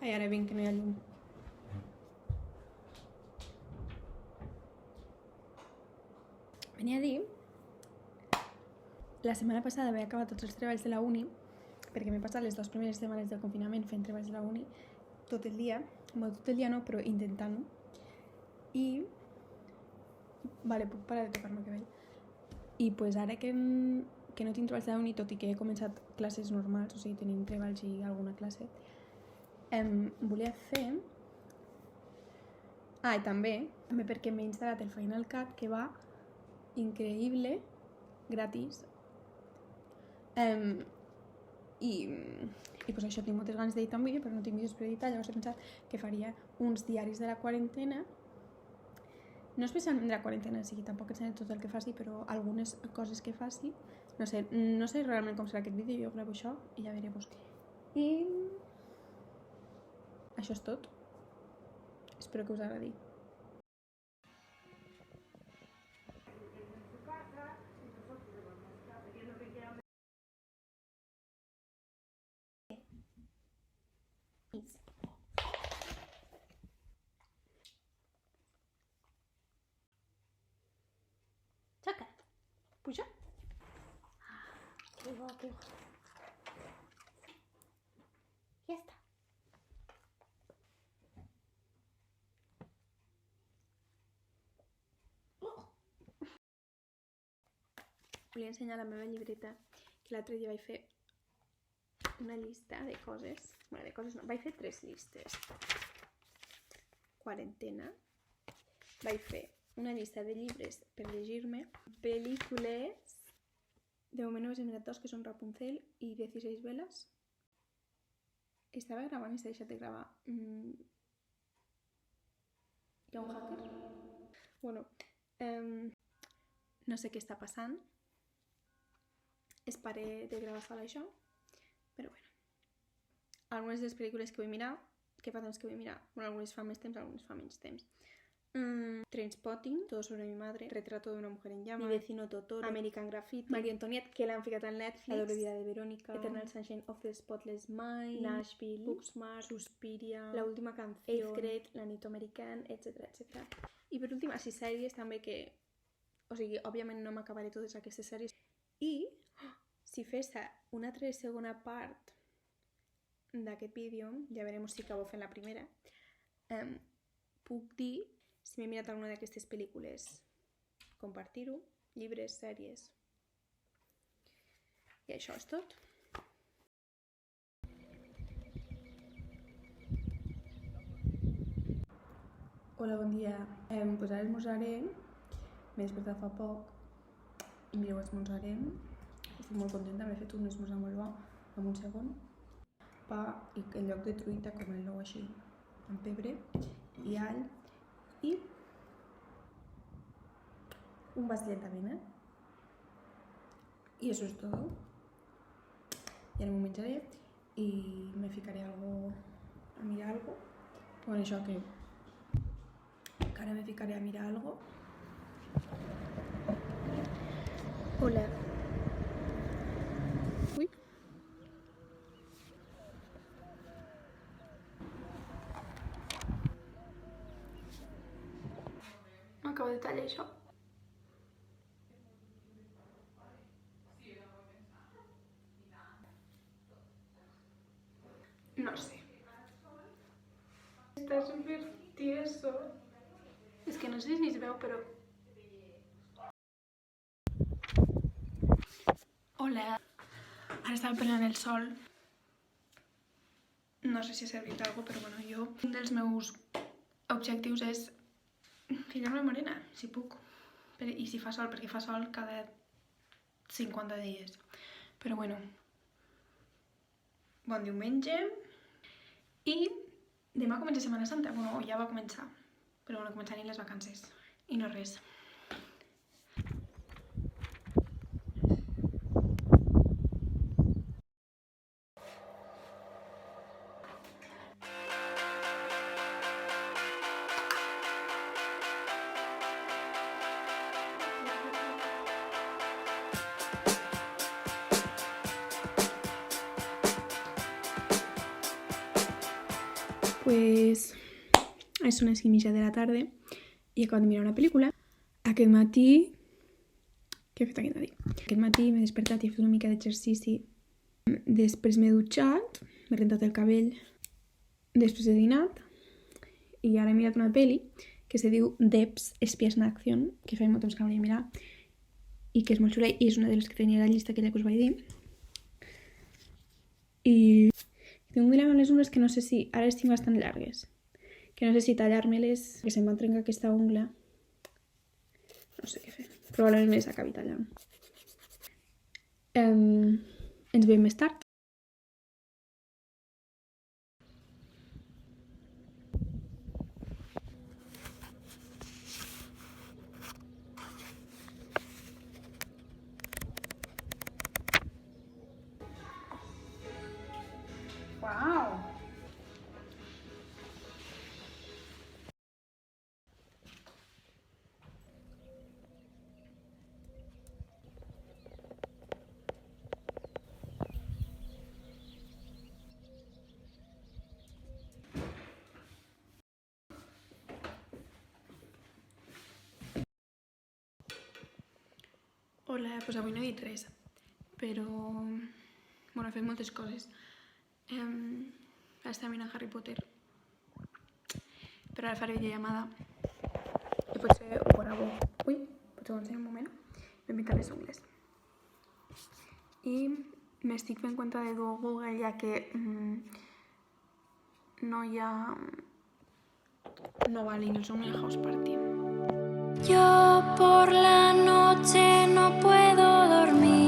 Ai, ara vinc, que no hi ha llum. Venia a dir... La setmana passada vaig acabar tots els treballs de la uni, perquè m'he passat les 2 primeres setmanes del confinament fent treballs de la uni tot el dia. Bueno, tot el dia no, però intentant-ho. I... Vale, puc parar de tocar-me el cabell. I pues ara que no tinc treballs de la uni, tot i que he començat classes normals, o sigui, tenim treballs i alguna classe, volia fer... Ah, i també perquè m'he instal·lat el Final Cut, que va increïble, gratis. I pues això, tinc moltes ganes d'editar un vídeo, però no tinc vídeos per editar. Llavors he pensat que faria uns diaris de la quarantena. No especialment de la quarantena, o sigui, tampoc ensenyaré tot el que faci, però algunes coses que faci. No sé realment com serà aquest vídeo, jo gravo això i ja veremos. I... això és tot. Espero que us agradi. Saca, puja. Que bo, que bo. Ja està. Volia ensenyar la meva llibreta, que l'altre dia vaig fer una llista de coses. Bueno, de coses no, vaig fer 3 llistes. Quarantena. Vaig fer una llista de llibres per llegir-me. Pel·lícules. De moment només he mirat 2, que són Rapunzel i 16 veles. Estava gravant i s'ha deixat de gravar. Hi ha un hacker? Bueno, no sé què està passant. Paré de gravar sola això, però bueno. Algunes de les pel·lícules que vull mirar, que fa temps que vull mirar, bueno, algunes fa més temps, algunes fa menys temps. Trainspotting, Todo sobre mi madre, Retrato de una mujer en llamas, Mi vecino Totoro, American Graffiti, Marie Antoinette, que l'han ficat al Netflix, La doble vida de Verónica, Eternal Sunshine of the Spotless Mind, Nashville, Booksmart, Suspiria, La última canción, 8th Grade, La nit americana, etc, etc. I per últim, així sèries també que... O sigui, òbviament no m'acabaré totes aquestes sèries. I si fes una altra segona part d'aquest vídeo, ja veurem si acabo fent la primera, puc dir si m'he mirat alguna d'aquestes pel·lícules, compartir-ho, llibres, sèries. I això és tot. Hola, bon dia. Pues ara esmorzarem. M'he despertat fa poc i mireu, esmorzarem. Estic molt contenta, m'he fet un esmorzar molt bo, amb un segon. Pa i en lloc de truita com el nou així, amb pebre i all i un vas de llet. I això és tot. I ara m'ho menjaré i me ficaré a mirar algo. Bueno, això que ara me ficaré a mirar algo. Hola. Ui. Acabo de tallar això. No sé. Està super tieso. És que no sé si es veu, però... Hola. Ara estava prenent el sol. No sé si ha servit alguna cosa, però bueno, jo... Un dels meus objectius és ficar-me morena, si puc. I si fa sol, perquè fa sol cada 50 dies. Però bueno. Bon diumenge. I demà comença Setmana Santa. Bueno, ja va començar. Però bueno, començaran les vacances. I no res. Pues són les 5:30 de la tarda i acabo de mirar una pel·lícula. Aquest matí... Què he fet aquest matí? Aquest matí m'he despertat i he fet una mica d'exercici. Després m'he dutxat, m'he rentat el cabell, després he dinat i ara he mirat una pel·li que se diu Debs, Espías en Acción, que fa molt temps que no volia mirar i que és molt xula i és una de les que tenia a la llista aquella que us vaig dir. I tinc un dilema amb les ungles que no sé si... Ara les tinc bastant llargues. Que no sé si tallar-me-les, que se'm va trencar aquesta ungla. No sé què fer. Probablement me les acabi tallant. Ens veiem més tard. Uau! Hola, doncs avui no he dit res, però... Bueno, he fet moltes coses. Estava mirant Harry Potter, però ara faré videollamada i potser ho gravo. Ui, potser ho ensenyo un moment. M'he pintat les ungles. I m'estic fent compte de Duo Google, ja que no hi ha... No va l'Inos Omnia House Party. Yo por la noche no puedo dormir.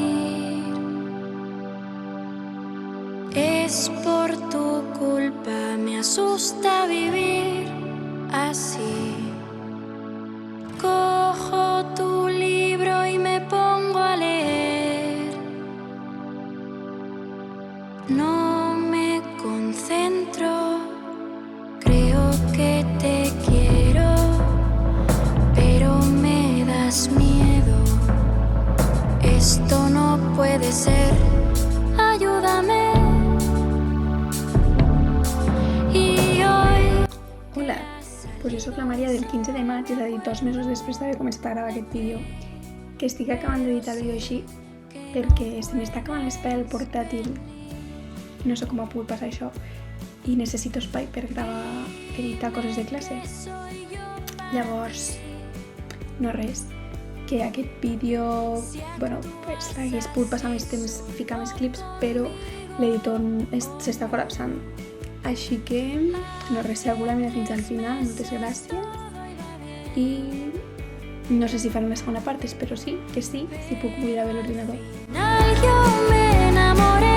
Es por tu culpa, me asusta vivir así. Cojo tu libro y me pongo a leer. No me concentro, creo que te quiero. Miedo, esto no puede ser, ayúdame. Y hoy... Hola, pues jo soc la Maria del 15 de maig, és a dir, 2 mesos després d'haver començat a gravar aquest vídeo, que estic acabant d'editar el vídeo així perquè se m'està acabant l'espai al portàtil, no sé com ha pogut passar això, i necessito espai per gravar, editar coses de classe. Llavors, no res, que aquest vídeo, bueno, pues hagués pogut passar més temps, ficar més clips, però l'editor s'està col·lapsant. Així que, no res, si algú la mira fins al final, moltes gràcies. I no sé si faré una segona part, espero sí, que sí, si puc mirar bé l'ordinador. Yo me enamoré.